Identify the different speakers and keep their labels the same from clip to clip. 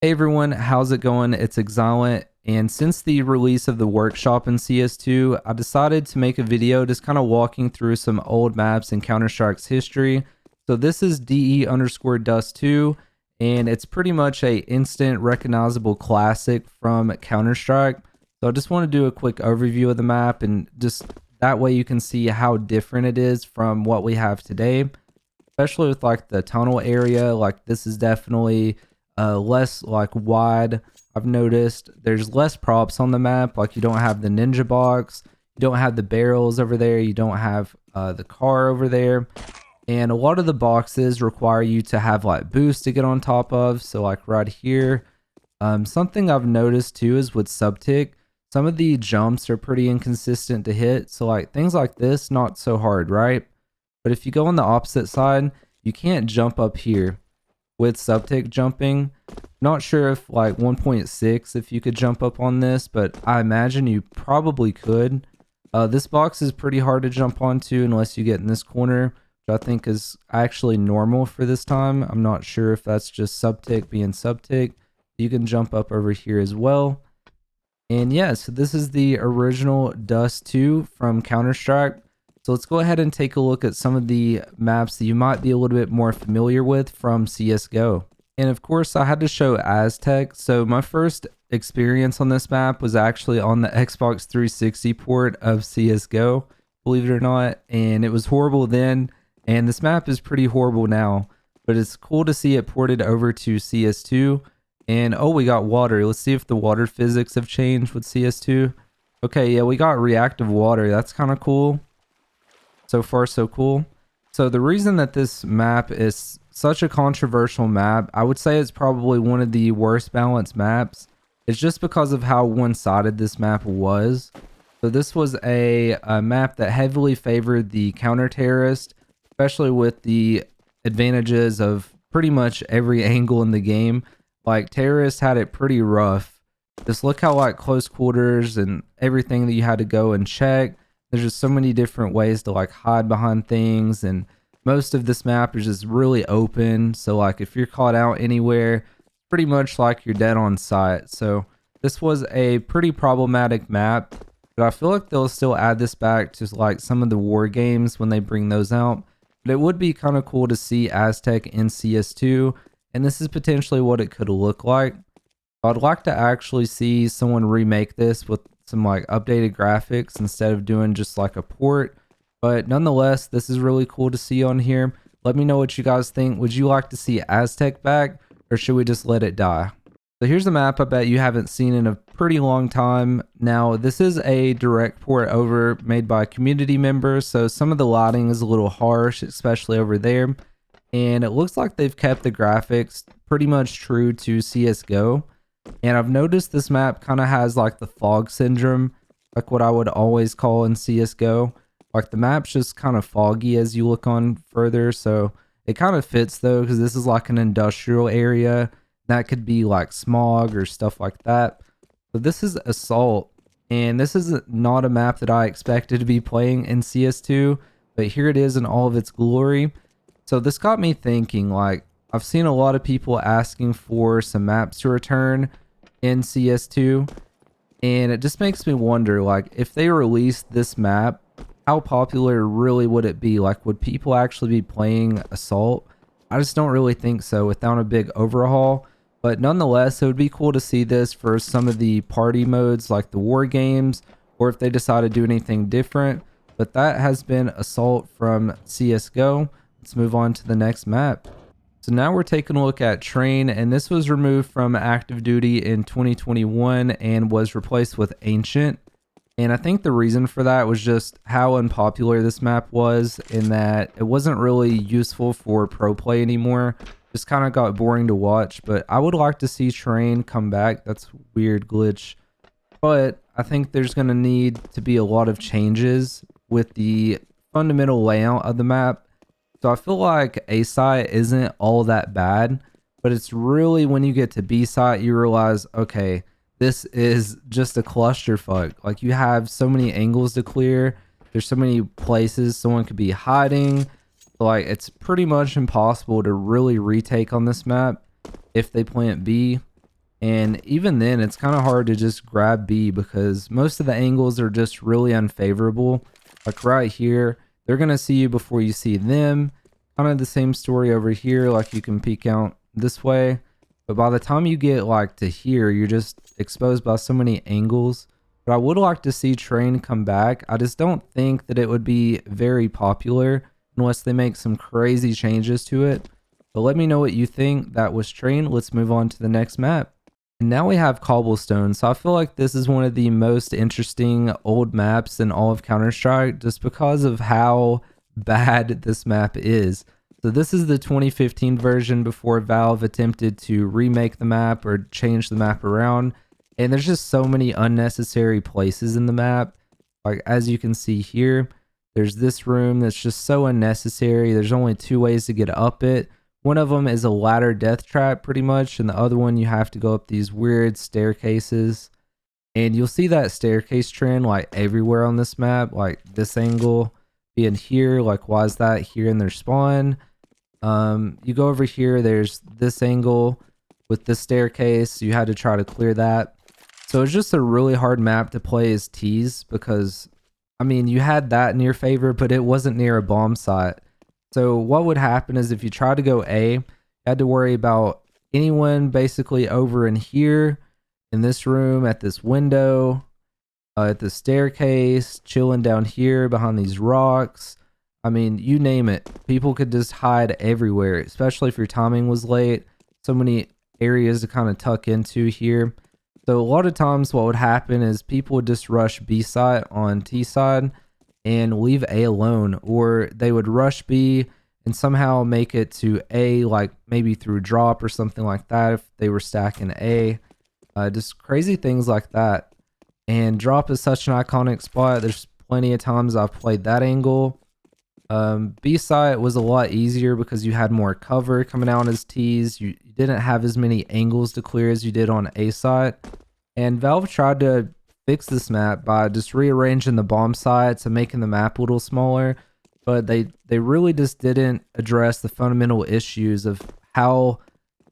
Speaker 1: Hey everyone, how's it going? It's Exilent, and since the release of the workshop in CS2, I decided to make a video just kind of walking through some old maps in Counter-Strike's history. So this is DE underscore Dust 2, and it's pretty much a instant recognizable classic from Counter-Strike. So I just want to do a quick overview of the map, and just that way you can see how different it is from what we have today, especially with like the tunnel area. Like this is definitely less like wide. I've noticed there's less props on the map. Like you don't have the ninja box, you don't have the barrels over there, you don't have the car over there, and a lot of the boxes require you to have like boost to get on top of. So like right here, something I've noticed too is with subtick, some of the jumps are pretty inconsistent to hit. So like things like this, not so hard, right? But if you go on the opposite side, you can't jump up here with subtick jumping. Not sure if like 1.6 if you could jump up on this, but I imagine you probably could. This box is pretty hard to jump onto unless you get in this corner, which I think is actually normal for this time. I'm not sure if that's just subtick being subtick. You can jump up over here as well. And yeah, so this is the original Dust 2 from Counter-Strike. So let's go ahead and take a look at some of the maps that you might be a little bit more familiar with from CSGO. And of course, I had to show Aztec. So my first experience on this map was actually on the Xbox 360 port of CSGO, believe it or not. And it was horrible then, and this map is pretty horrible now. But it's cool to see it ported over to CS2. And oh, we got water. Let's see if the water physics have changed with CS2. Okay, yeah, we got reactive water. That's kind of cool. So far, so cool. So the reason that this map is such a controversial map, I would say it's probably one of the worst balanced maps. It's just because of how one-sided this map was. So this was a map that heavily favored the counter-terrorist, especially with the advantages of pretty much every angle in the game. Like, terrorists had it pretty rough. Just look how like close quarters and everything that you had to go and check. There's just so many different ways to like hide behind things, and most of this map is just really open. So like if you're caught out anywhere, pretty much like you're dead on sight. So this was a pretty problematic map, but I feel like they'll still add this back to like some of the war games when they bring those out. But it would be kind of cool to see Aztec in CS2, and this is potentially what it could look like. I'd like to actually see someone remake this with some like updated graphics instead of doing just like a port. But nonetheless, this is really cool to see on here. Let me know what you guys think. Would you like to see Aztec back, or should we just let it die? So here's a map I bet you haven't seen in a pretty long time. Now, this is a direct port over made by community members, so some of the lighting is a little harsh, especially over there. And it looks like they've kept the graphics pretty much true to CSGO. And I've noticed this map kind of has like the fog syndrome, like what I would always call in CSGO. Like the map's just kind of foggy as you look on further. So it kind of fits though, because this is like an industrial area. That could be like smog or stuff like that. So this is Assault. And this is not a map that I expected to be playing in CS2. But here it is in all of its glory. So this got me thinking, like, I've seen a lot of people asking for some maps to return in CS2, and it just makes me wonder, like, if they release this map, how popular really would it be? Like, would people actually be playing Assault? I just don't really think so without a big overhaul, but nonetheless, it would be cool to see this for some of the party modes like the war games, or if they decide to do anything different. But that has been Assault from CSGO. Let's move on to the next map. So now we're taking a look at Train, and this was removed from active duty in 2021 and was replaced with Ancient. And I think the reason for that was just how unpopular this map was, in that it wasn't really useful for pro play anymore. Just kind of got boring to watch, but I would like to see Train come back. That's a weird glitch. But I think there's going to need to be a lot of changes with the fundamental layout of the map. So I feel like A site isn't all that bad, but it's really when you get to B site you realize, okay, this is just a clusterfuck. Like you have so many angles to clear. There's so many places someone could be hiding. Like it's pretty much impossible to really retake on this map if they plant B. And even then, it's kind of hard to just grab B because most of the angles are just really unfavorable. Like right here, they're going to see you before you see them. Kind of the same story over here, like you can peek out this way. But by the time you get like to here, you're just exposed by so many angles. But I would like to see Train come back. I just don't think that it would be very popular unless they make some crazy changes to it. But let me know what you think. That was Train. Let's move on to the next map. And now we have Cobblestone. So I feel like this is one of the most interesting old maps in all of Counter-Strike just because of how bad this map is. So this is the 2015 version before Valve attempted to remake the map or change the map around. And there's just so many unnecessary places in the map. Like as you can see here, there's this room that's just so unnecessary. There's only 2 ways to get up it. One of them is a ladder death trap pretty much, and the other one you have to go up these weird staircases. And you'll see that staircase trend like everywhere on this map, like this angle being here, like why is that here in their spawn? You go over here, there's this angle with this staircase, you had to try to clear that. So it's just a really hard map to play as T's because, I mean, you had that in your favor, but it wasn't near a bomb site. So what would happen is if you try to go A, you had to worry about anyone basically over in here, in this room, at this window, at the staircase, chilling down here behind these rocks. I mean, you name it. People could just hide everywhere, especially if your timing was late. So many areas to kind of tuck into here. So a lot of times what would happen is people would just rush B side on T side and leave A alone, or they would rush B and somehow make it to A, like maybe through drop or something like that if they were stacking A. Just crazy things like that. And drop is such an iconic spot. There's plenty of times I've played that angle. B side was a lot easier because you had more cover coming out as T's. You didn't have as many angles to clear as you did on A side. And Valve tried to fix this map by just rearranging the bomb sites and making the map a little smaller. But they really just didn't address the fundamental issues of how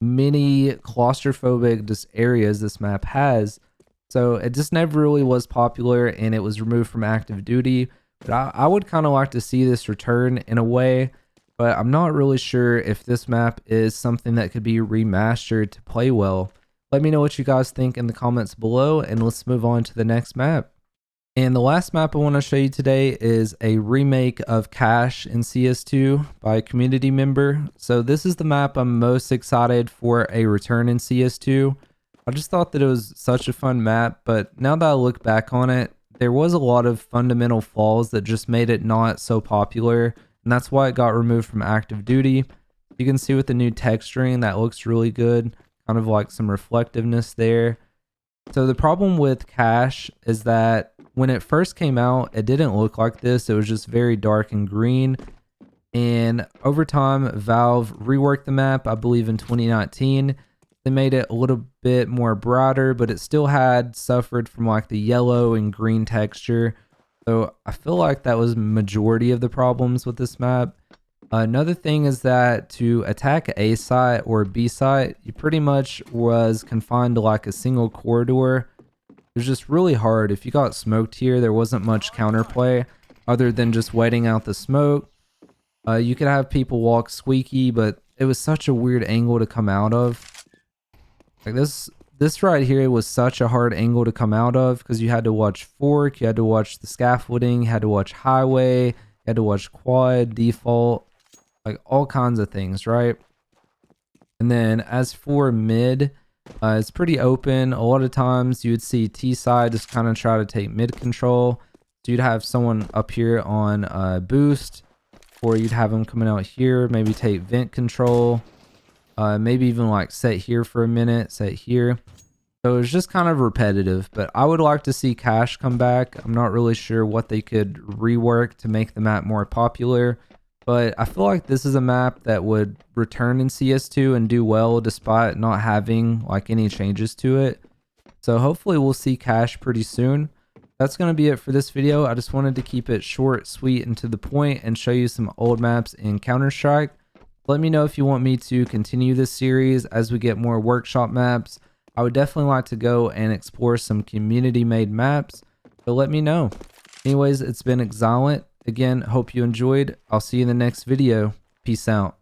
Speaker 1: many claustrophobic just areas this map has. So it just never really was popular and it was removed from active duty. But I would kind of like to see this return in a way, but I'm not really sure if this map is something that could be remastered to play well. Let me know what you guys think in the comments below, and let's move on to the next map. And the last map I want to show you today is a remake of Cache in CS2 by a community member. So this is the map I'm most excited for a return in CS2. I just thought that it was such a fun map, but now that I look back on it, there was a lot of fundamental flaws that just made it not so popular, and that's why it got removed from active duty. You can see with the new texturing that looks really good, kind of like some reflectiveness there. So the problem with Cache is that when it first came out, it didn't look like this. It was just very dark and green. And over time, Valve reworked the map, I believe in 2019. They made it a little bit more brighter, but it still had suffered from like the yellow and green texture. So I feel like that was majority of the problems with this map. Another thing is that to attack A site or B site, you pretty much was confined to like a single corridor. It was just really hard. If you got smoked here, there wasn't much counterplay other than just waiting out the smoke. You could have people walk squeaky, but it was such a weird angle to come out of. Like this right here was such a hard angle to come out of because you had to watch fork, you had to watch the scaffolding, you had to watch highway, you had to watch quad, default, like all kinds of things, right? And then as for mid, it's pretty open. A lot of times you would see T side just kind of try to take mid control. So you'd have someone up here on boost, or you'd have them coming out here, maybe take vent control. Maybe even like set here for a minute, set here. So it's just kind of repetitive, but I would like to see Cache come back. I'm not really sure what they could rework to make the map more popular, but I feel like this is a map that would return in CS2 and do well despite not having like any changes to it. So hopefully we'll see Cache pretty soon. That's going to be it for this video. I just wanted to keep it short, sweet, and to the point and show you some old maps in Counter-Strike. Let me know if you want me to continue this series as we get more workshop maps. I would definitely like to go and explore some community made maps, so let me know. Anyways, it's been Exilent. Again, hope you enjoyed. I'll see you in the next video. Peace out.